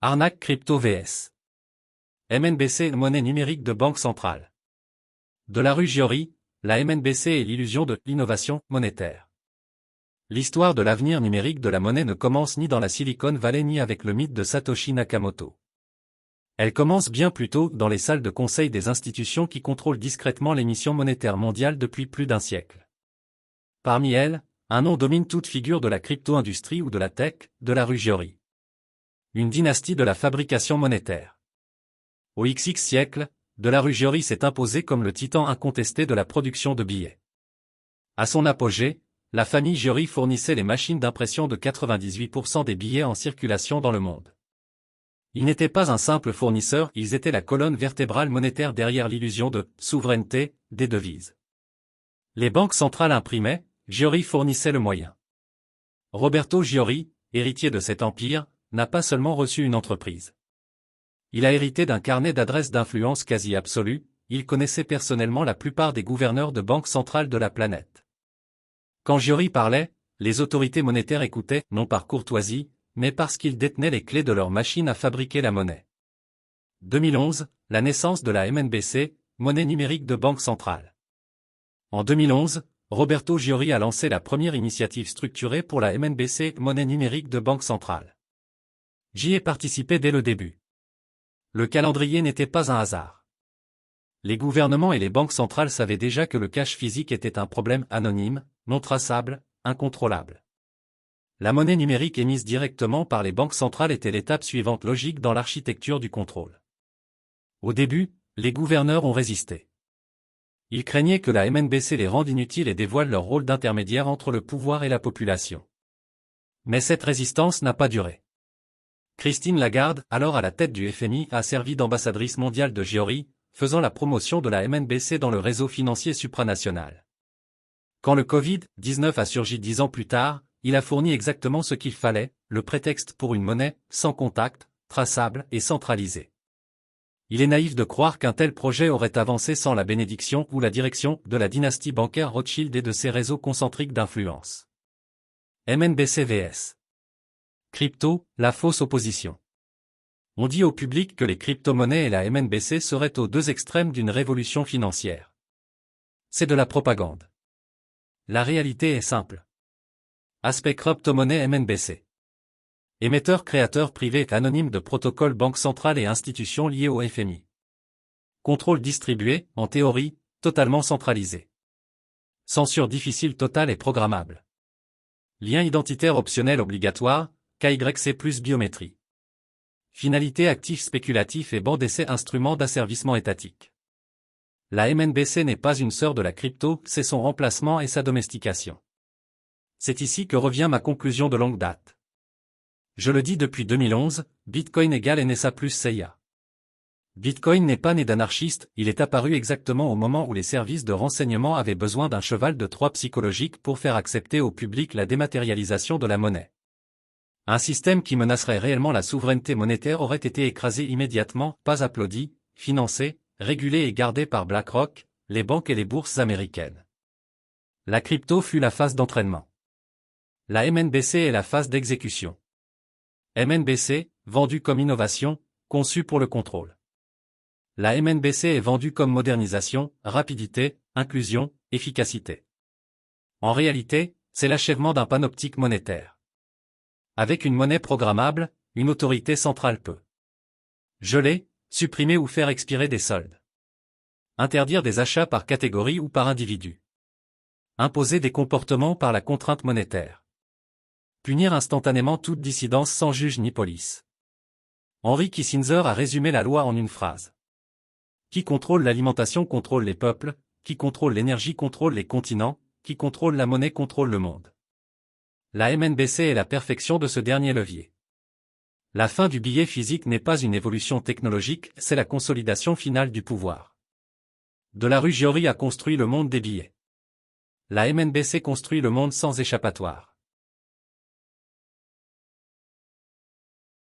Arnaque crypto vs MNBC, monnaie numérique de banque centrale. De la rue Giori, la MNBC est l'illusion de l'innovation monétaire. L'histoire de l'avenir numérique de la monnaie ne commence ni dans la Silicon Valley ni avec le mythe de Satoshi Nakamoto. Elle commence bien plus tôt dans les salles de conseil des institutions qui contrôlent discrètement l'émission monétaire mondiale depuis plus d'un siècle. Parmi elles, un nom domine toute figure de la crypto-industrie ou de la tech, de la rue Giori. Une dynastie de la fabrication monétaire. Au XX siècle, de la rue Giori s'est imposé comme le titan incontesté de la production de billets. À son apogée, la famille Giori fournissait les machines d'impression de 98% des billets en circulation dans le monde. Ils n'étaient pas un simple fournisseur, ils étaient la colonne vertébrale monétaire derrière l'illusion de souveraineté des devises. Les banques centrales imprimaient, Giori fournissait le moyen. Roberto Giori, héritier de cet empire, n'a pas seulement reçu une entreprise. Il a hérité d'un carnet d'adresses d'influence quasi absolue, il connaissait personnellement la plupart des gouverneurs de banques centrales de la planète. Quand Giori parlait, les autorités monétaires écoutaient, non par courtoisie, mais parce qu'ils détenaient les clés de leur machine à fabriquer la monnaie. 2011, la naissance de la MNBC, monnaie numérique de banque centrale. En 2011, Roberto Giori a lancé la première initiative structurée pour la MNBC, monnaie numérique de banque centrale. J'y ai participé dès le début. Le calendrier n'était pas un hasard. Les gouvernements et les banques centrales savaient déjà que le cash physique était un problème anonyme, non traçable, incontrôlable. La monnaie numérique émise directement par les banques centrales était l'étape suivante logique dans l'architecture du contrôle. Au début, les gouverneurs ont résisté. Ils craignaient que la MNBC les rende inutiles et dévoile leur rôle d'intermédiaire entre le pouvoir et la population. Mais cette résistance n'a pas duré. Christine Lagarde, alors à la tête du FMI, a servi d'ambassadrice mondiale de Giori, faisant la promotion de la MNBC dans le réseau financier supranational. Quand le Covid-19 a surgi 10 ans plus tard, il a fourni exactement ce qu'il fallait, le prétexte pour une monnaie, sans contact, traçable et centralisée. Il est naïf de croire qu'un tel projet aurait avancé sans la bénédiction ou la direction de la dynastie bancaire Rothschild et de ses réseaux concentriques d'influence. MNBC vs Crypto, la fausse opposition. On dit au public que les crypto-monnaies et la MNBC seraient aux deux extrêmes d'une révolution financière. C'est de la propagande. La réalité est simple. Aspect crypto-monnaie MNBC. Émetteur-créateur privé anonyme de protocoles banques centrales et institutions liées au FMI. Contrôle distribué, en théorie, totalement centralisé. Censure difficile totale et programmable. Lien identitaire optionnel obligatoire, KYC plus biométrie. Finalité actif spéculatif et banc d'essai instrument d'asservissement étatique. La MNBC n'est pas une sœur de la crypto, c'est son remplacement et sa domestication. C'est ici que revient ma conclusion de longue date. Je le dis depuis 2011, Bitcoin égale NSA plus CIA. Bitcoin n'est pas né d'anarchiste, il est apparu exactement au moment où les services de renseignement avaient besoin d'un cheval de Troie psychologique pour faire accepter au public la dématérialisation de la monnaie. Un système qui menacerait réellement la souveraineté monétaire aurait été écrasé immédiatement, pas applaudi, financé, régulé et gardé par BlackRock, les banques et les bourses américaines. La crypto fut la phase d'entraînement. La MNBC est la phase d'exécution. MNBC, vendue comme innovation, conçue pour le contrôle. La MNBC est vendue comme modernisation, rapidité, inclusion, efficacité. En réalité, c'est l'achèvement d'un panoptique monétaire. Avec une monnaie programmable, une autorité centrale peut geler, supprimer ou faire expirer des soldes. Interdire des achats par catégorie ou par individu. Imposer des comportements par la contrainte monétaire. Punir instantanément toute dissidence sans juge ni police. Henry Kissinger a résumé la loi en une phrase. Qui contrôle l'alimentation contrôle les peuples, qui contrôle l'énergie contrôle les continents, qui contrôle la monnaie contrôle le monde. La MNBC est la perfection de ce dernier levier. La fin du billet physique n'est pas une évolution technologique, c'est la consolidation finale du pouvoir. De la rue Giori a construit le monde des billets. La MNBC construit le monde sans échappatoire.